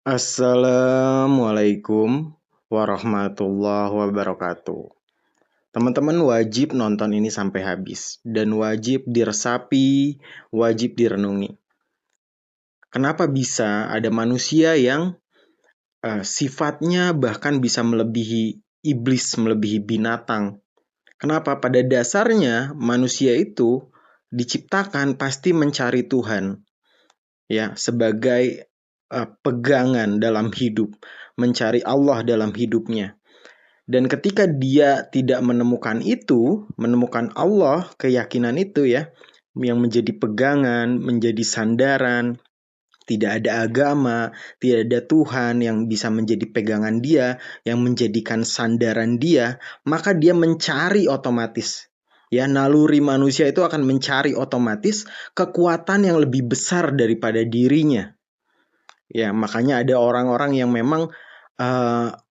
Assalamualaikum warahmatullahi wabarakatuh. Teman-teman wajib nonton ini sampai habis dan wajib diresapi, wajib direnungi. Kenapa bisa ada manusia yang sifatnya bahkan bisa melebihi iblis, melebihi binatang? Kenapa? Pada dasarnya manusia itu diciptakan pasti mencari Tuhan, ya, sebagai pegangan dalam hidup, mencari Allah dalam hidupnya. Dan ketika dia tidak menemukan itu, menemukan Allah, keyakinan itu ya, yang menjadi pegangan, menjadi sandaran, tidak ada agama, tidak ada Tuhan yang bisa menjadi pegangan dia, yang menjadikan sandaran dia, maka dia mencari otomatis. Ya, naluri manusia itu akan mencari otomatis kekuatan yang lebih besar daripada dirinya. Ya, makanya ada orang-orang yang memang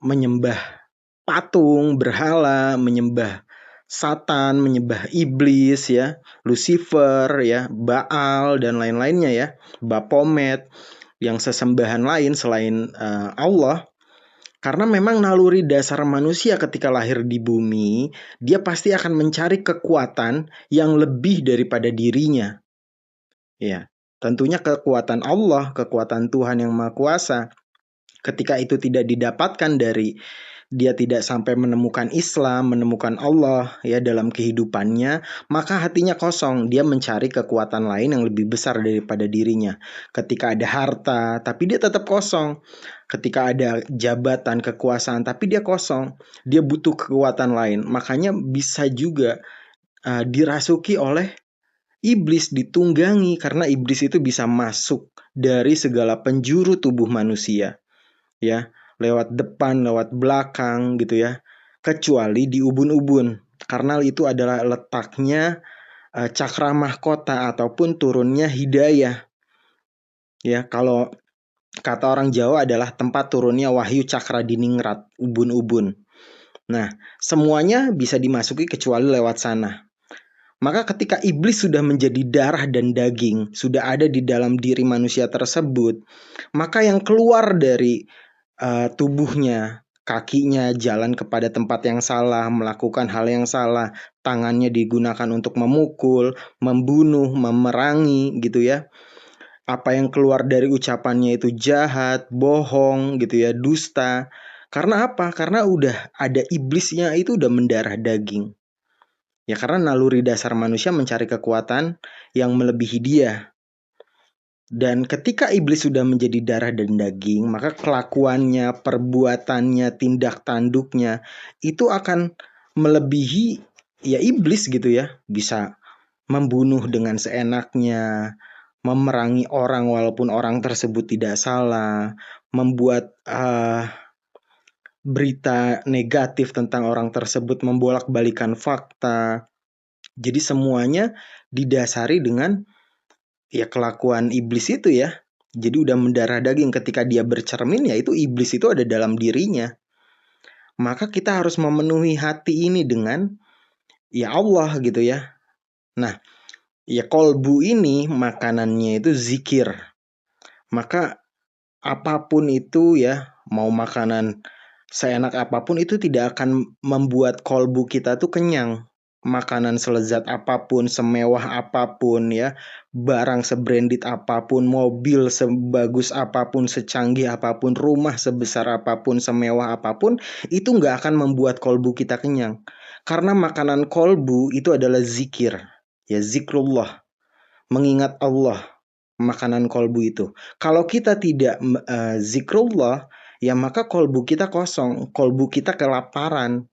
menyembah patung, berhala, menyembah Satan, menyembah iblis ya, Lucifer ya, Baal dan lain-lainnya ya, Baphomet, yang sesembahan lain selain Allah. Karena memang naluri dasar manusia ketika lahir di bumi, dia pasti akan mencari kekuatan yang lebih daripada dirinya. Ya, tentunya kekuatan Allah, kekuatan Tuhan yang Maha Kuasa. Ketika itu tidak didapatkan dari dia tidak sampai menemukan Islam, menemukan Allah ya dalam kehidupannya, maka hatinya kosong. Dia mencari kekuatan lain yang lebih besar daripada dirinya. Ketika ada harta, tapi dia tetap kosong. Ketika ada jabatan, kekuasaan, tapi dia kosong. Dia butuh kekuatan lain. Makanya bisa juga dirasuki oleh iblis, ditunggangi karena iblis itu bisa masuk dari segala penjuru tubuh manusia. Ya, lewat depan, lewat belakang gitu ya. Kecuali di ubun-ubun. Karena itu adalah letaknya cakra mahkota ataupun turunnya hidayah. Ya, kalau kata orang Jawa adalah tempat turunnya wahyu cakra diningrat, ubun-ubun. Nah, semuanya bisa dimasuki kecuali lewat sana. Maka ketika iblis sudah menjadi darah dan daging, sudah ada di dalam diri manusia tersebut, maka yang keluar dari tubuhnya, kakinya jalan kepada tempat yang salah, melakukan hal yang salah, tangannya digunakan untuk memukul, membunuh, memerangi gitu ya. Apa yang keluar dari ucapannya itu jahat, bohong gitu ya, dusta. Karena apa? Karena udah ada iblisnya itu udah mendarah daging. Ya karena naluri dasar manusia mencari kekuatan yang melebihi dia. Dan ketika iblis sudah menjadi darah dan daging, maka kelakuannya, perbuatannya, tindak tanduknya itu akan melebihi ya iblis gitu ya. Bisa membunuh dengan seenaknya, memerangi orang walaupun orang tersebut tidak salah, membuat berita negatif tentang orang tersebut, membolak-balikan fakta. Jadi semuanya didasari dengan ya kelakuan iblis itu ya. Jadi udah mendarah daging ketika dia bercermin ya itu iblis itu ada dalam dirinya. Maka kita harus memenuhi hati ini dengan ya Allah gitu ya. Nah, ya kolbu ini makanannya itu zikir. Maka apapun itu ya, mau makanan seenak apapun itu tidak akan membuat kolbu kita tuh kenyang. Makanan selezat apapun, semewah apapun ya, barang sebranded apapun, mobil sebagus apapun, secanggih apapun, rumah sebesar apapun, semewah apapun, itu nggak akan membuat kolbu kita kenyang. Karena makanan kolbu itu adalah zikir, ya zikrullah, mengingat Allah, makanan kolbu itu. Kalau kita tidak zikrullah, ya maka kolbu kita kosong, kolbu kita kelaparan.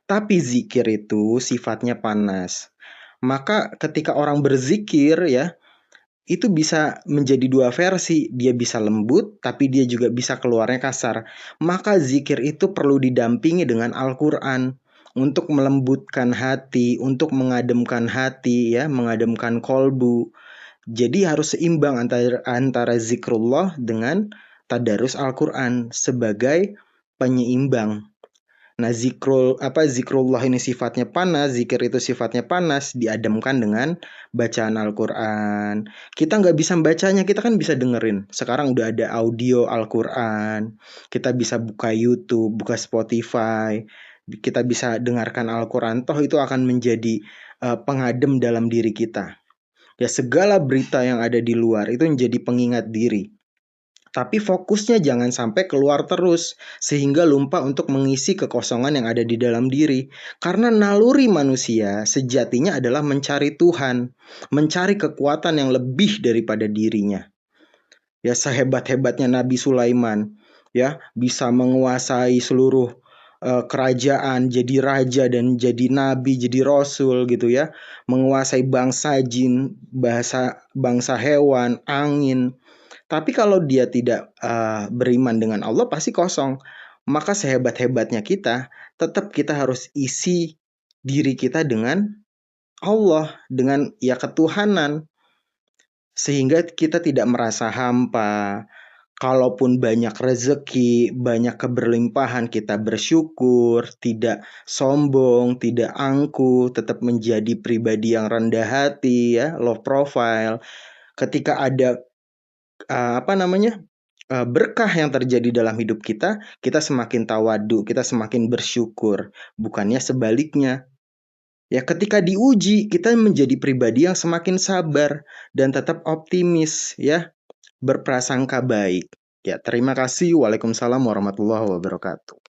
Tapi zikir itu sifatnya panas. Maka ketika orang berzikir ya, itu bisa menjadi dua versi. Dia bisa lembut, tapi dia juga bisa keluarnya kasar. Maka zikir itu perlu didampingi dengan Al-Quran untuk melembutkan hati, untuk mengademkan hati, ya, mengademkan kolbu. Jadi harus seimbang antara zikrullah dengan tadarus Al-Quran sebagai penyeimbang. Nah, zikrullah ini sifatnya panas, zikir itu sifatnya panas, diademkan dengan bacaan Al-Quran. Kita nggak bisa bacanya, kita kan bisa dengerin. Sekarang udah ada audio Al-Quran, kita bisa buka YouTube, buka Spotify, kita bisa dengarkan Al-Quran. Toh itu akan menjadi pengadem dalam diri kita. Ya, segala berita yang ada di luar itu menjadi pengingat diri. Tapi fokusnya jangan sampai keluar terus, sehingga lupa untuk mengisi kekosongan yang ada di dalam diri. Karena naluri manusia sejatinya adalah mencari Tuhan, mencari kekuatan yang lebih daripada dirinya. Ya, sehebat-hebatnya Nabi Sulaiman, ya, bisa menguasai seluruh kerajaan, jadi raja dan jadi nabi, jadi rasul gitu ya, menguasai bangsa jin, bangsa hewan, angin. Tapi kalau dia tidak beriman dengan Allah pasti kosong. Maka sehebat-hebatnya kita, tetap kita harus isi diri kita dengan Allah, dengan ya ketuhanan. Sehingga kita tidak merasa hampa. Kalaupun banyak rezeki, banyak keberlimpahan, kita bersyukur, tidak sombong, tidak angkuh, tetap menjadi pribadi yang rendah hati, ya, low profile. Ketika ada berkah yang terjadi dalam hidup kita semakin tawadu, kita semakin bersyukur, bukannya sebaliknya. Ya, ketika diuji, kita menjadi pribadi yang semakin sabar dan tetap optimis, ya, berprasangka baik. Ya, terima kasih. Waalaikumsalam warahmatullahi wabarakatuh.